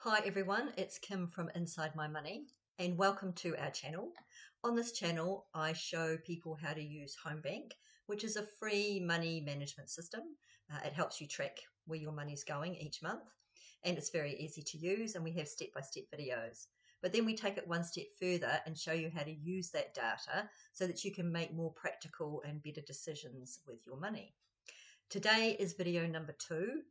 Hi everyone, it's Kim from Inside My Money and welcome to our channel. On this channel I show people how to use HomeBank, which is a free money management system. It helps you track where your money's going each month and it's very easy to use, and we have step-by-step videos. But then we take it one step further and show you how to use that data so that you can make more practical and better decisions with your money. Today is video number 2.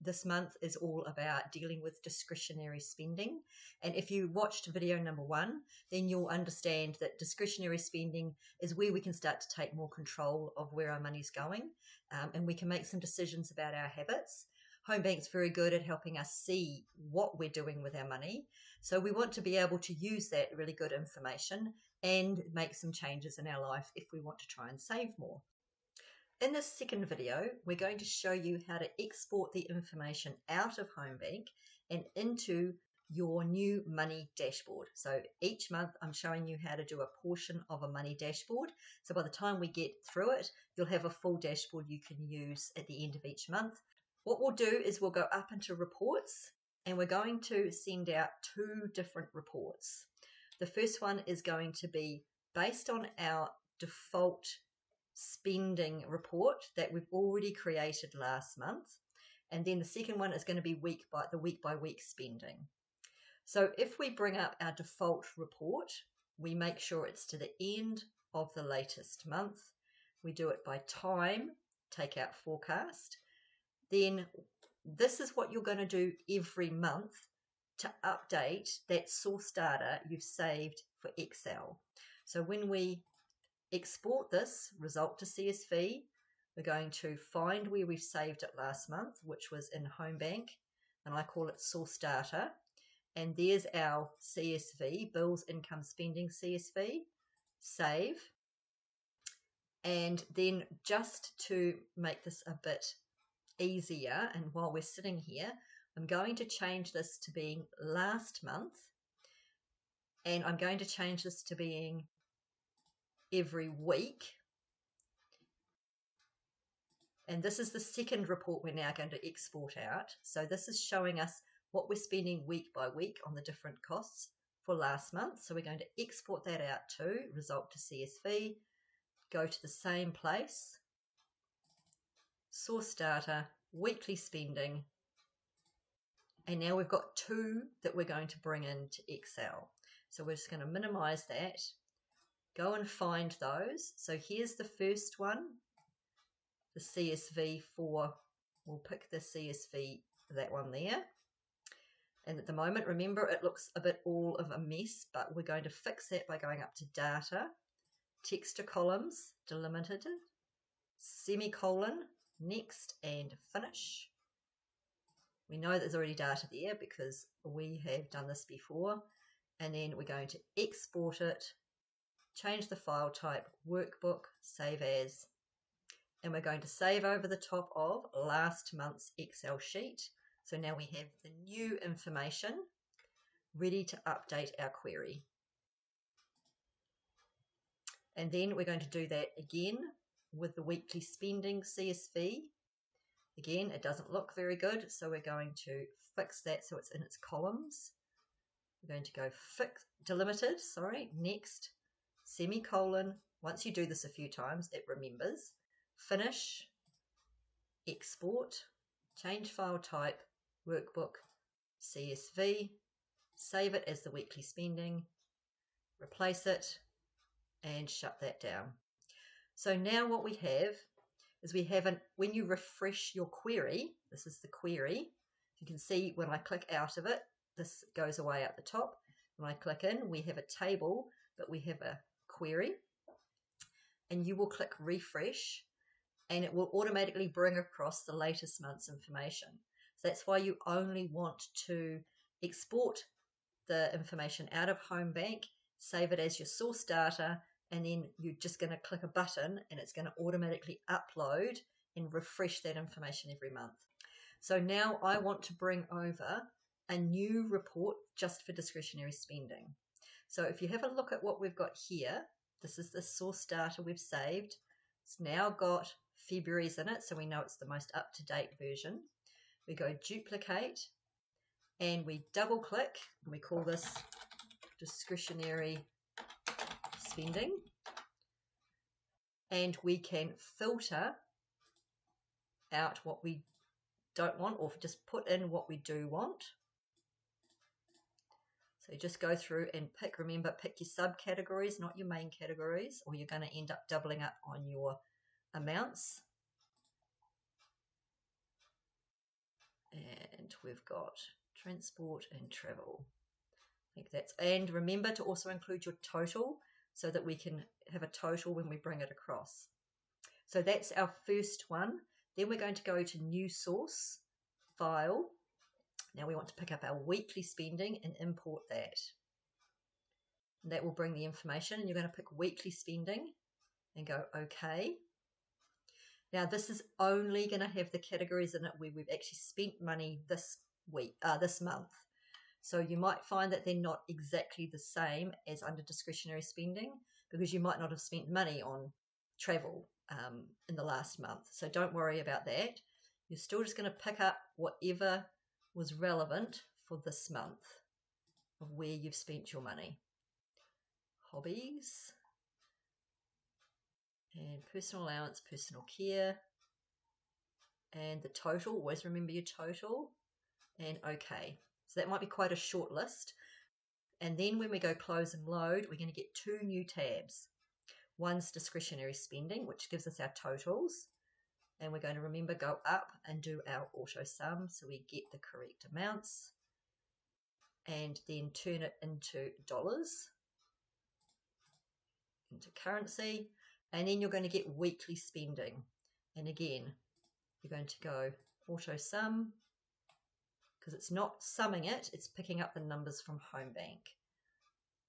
This month is all about dealing with discretionary spending. And if you watched video number 1, then you'll understand that discretionary spending is where we can start to take more control of where our money's going, and we can make some decisions about our habits. HomeBank's very good at helping us see what we're doing with our money. So we want to be able to use that really good information and make some changes in our life if we want to try and save more. In this second video, we're going to show you how to export the information out of HomeBank and into your new money dashboard. So each month I'm showing you how to do a portion of a money dashboard. So by the time we get through it, you'll have a full dashboard you can use at the end of each month. What we'll do is we'll go up into reports and we're going to send out 2 different reports. The first one is going to be based on our default spending report that we've already created last month, and then the second one is going to be week by week spending. So if we bring up our default report, we make sure it's to the end of the latest month. We do it by time, take out forecast. Then this is what you're going to do every month to update that source data you've saved for Excel. So when we export this result to CSV, we're going to find where we've saved it last month, which was in HomeBank, and I call it source data. And there's our CSV, bills, income, spending CSV, save. And then just to make this a bit easier, and while we're sitting here, I'm going to change this to being last month, and I'm going to change this to being every week. And this is the second report we're now going to export out. So this is showing us what we're spending week by week on the different costs for last month. So we're going to export that out to result to CSV, go to the same place, source data, weekly spending, and now we've got 2 that we're going to bring into Excel. So we're just going to minimize that. Go and find those. So here's the first one, the CSV for, we'll pick the CSV, that one there. And at the moment, remember, it looks a bit all of a mess, but we're going to fix that by going up to data, text to columns, delimited, semicolon, next, and finish. We know there's already data there because we have done this before. And then we're going to export it, change the file type, workbook, save as, and we're going to save over the top of last month's Excel sheet. So now we have the new information ready to update our query. And then we're going to do that again with the weekly spending CSV. Again, it doesn't look very good, so we're going to fix that so it's in its columns. We're going to go delimited, next, semicolon. Once you do this a few times, it remembers. Finish, export, change file type, workbook, CSV, save it as the weekly spending, replace it, and shut that down. So now what we have is when you refresh your query, this is the query, you can see when I click out of it, this goes away at the top. When I click in, we have a table, but we have a query, and you will click refresh and it will automatically bring across the latest month's information. So that's why you only want to export the information out of HomeBank, save it as your source data, and then you're just going to click a button and it's going to automatically upload and refresh that information every month. So now I want to bring over a new report just for discretionary spending. So if you have a look at what we've got here, this is the source data we've saved. It's now got February's in it, so we know it's the most up-to-date version. We go duplicate, and we double click, and we call this discretionary spending, and we can filter out what we don't want, or just put in what we do want. So you just go through and pick, remember, pick your subcategories, not your main categories, or you're going to end up doubling up on your amounts. And we've got transport and travel. Like that's, and remember to also include your total so that we can have a total when we bring it across. So that's our first one. Then we're going to go to new source, file. Now we want to pick up our weekly spending and import that. And that will bring the information, and you're going to pick weekly spending and go OK. Now this is only going to have the categories in it where we've actually spent money this month. So you might find that they're not exactly the same as under discretionary spending, because you might not have spent money on travel in the last month. So don't worry about that. You're still just going to pick up whatever was relevant for this month of where you've spent your money. Hobbies and personal allowance, personal care, and the total. Always remember your total, and OK. So that might be quite a short list. And then when we go close and load, we're going to get two new tabs. One's discretionary spending, which gives us our totals. And we're going to remember go up and do our auto sum so we get the correct amounts. And then turn it into dollars, into currency. And then you're going to get weekly spending. And again, you're going to go auto sum, because it's not summing it, it's picking up the numbers from HomeBank.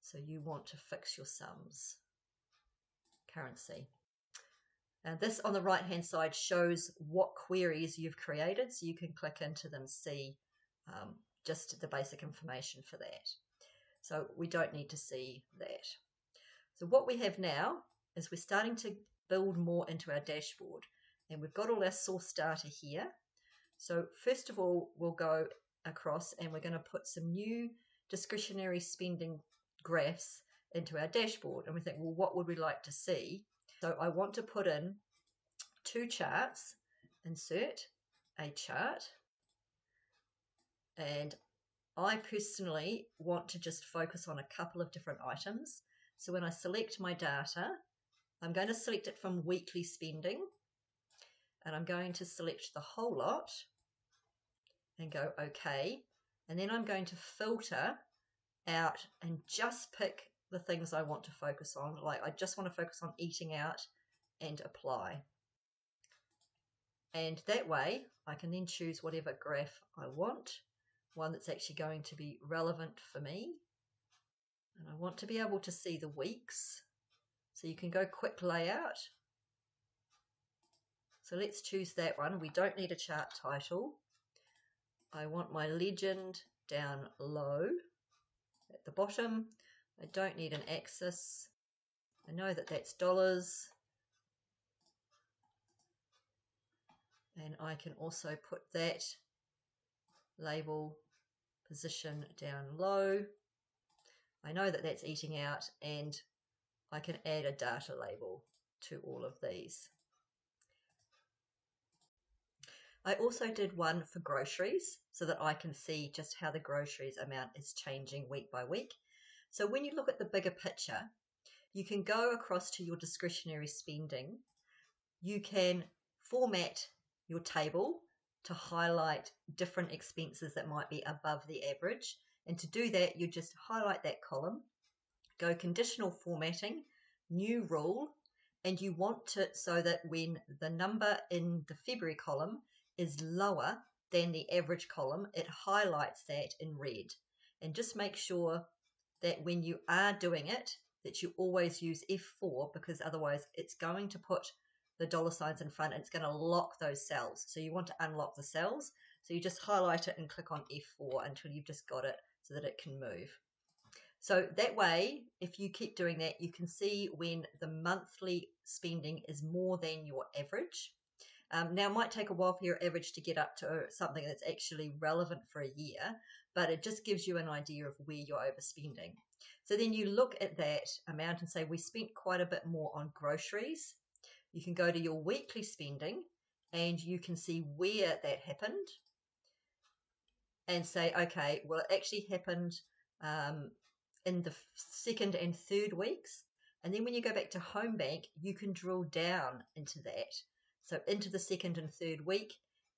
So you want to fix your sums. Currency. And this on the right hand side shows what queries you've created, so you can click into them, see just the basic information for that. So we don't need to see that. So what we have now is we're starting to build more into our dashboard, and we've got all our source data here. So first of all, we'll go across and we're going to put some new discretionary spending graphs into our dashboard, and we think, well, what would we like to see? So I want to put in two charts, insert a chart, and I personally want to just focus on a couple of different items. So when I select my data, I'm going to select it from weekly spending, and I'm going to select the whole lot and go OK. And then I'm going to filter out and just pick the things I want to focus on. Like I just want to focus on eating out and apply. And that way I can then choose whatever graph I want, one that's actually going to be relevant for me. And I want to be able to see the weeks. So you can go quick layout. So let's choose that one. We don't need a chart title. I want my legend down low at the bottom. I don't need an axis. I know that that's dollars. And I can also put that label position down low. I know that that's eating out, and I can add a data label to all of these. I also did one for groceries so that I can see just how the groceries amount is changing week by week. So when you look at the bigger picture, you can go across to your discretionary spending. You can format your table to highlight different expenses that might be above the average. And to do that, you just highlight that column, go conditional formatting, new rule, and you want to so that when the number in the February column is lower than the average column, it highlights that in red. And just make sure that when you are doing it, that you always use F4, because otherwise it's going to put the dollar signs in front and it's going to lock those cells. So you want to unlock the cells. So you just highlight it and click on F4 until you've just got it so that it can move. So that way, if you keep doing that, you can see when the monthly spending is more than your average. Now, it might take a while for your average to get up to something that's actually relevant for a year, but it just gives you an idea of where you're overspending. So then you look at that amount and say, we spent quite a bit more on groceries. You can go to your weekly spending and you can see where that happened and say, okay, well, it actually happened in the second and third weeks. And then when you go back to HomeBank, you can drill down into that. So into the second and third week,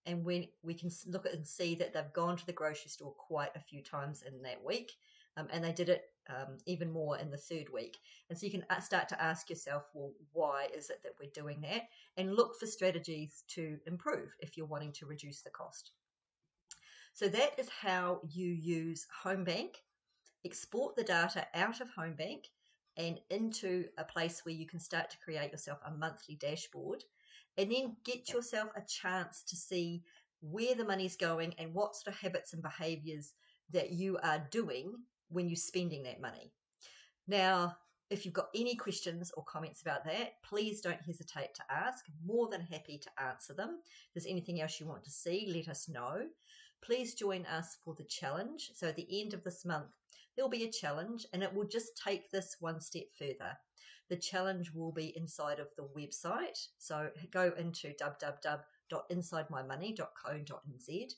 and when we can look at and see that they've gone to the grocery store quite a few times in that week, and they did it even more in the third week. And so you can start to ask yourself, well, why is it that we're doing that? And look for strategies to improve if you're wanting to reduce the cost. So that is how you use HomeBank. Export the data out of HomeBank and into a place where you can start to create yourself a monthly dashboard, and then get yourself a chance to see where the money's going and what sort of habits and behaviors that you are doing when you're spending that money. Now, if you've got any questions or comments about that, please don't hesitate to ask. I'm more than happy to answer them. If there's anything else you want to see, let us know. Please join us for the challenge. So at the end of this month, there'll be a challenge, and it will just take this one step further. The challenge will be inside of the website. So go into www.insidemymoney.co.nz,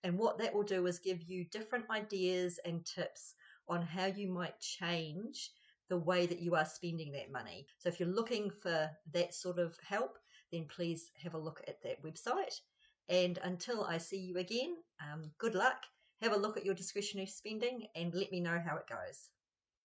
and what that will do is give you different ideas and tips on how you might change the way that you are spending that money. So if you're looking for that sort of help, then please have a look at that website. And until I see you again, good luck. Have a look at your discretionary spending and let me know how it goes.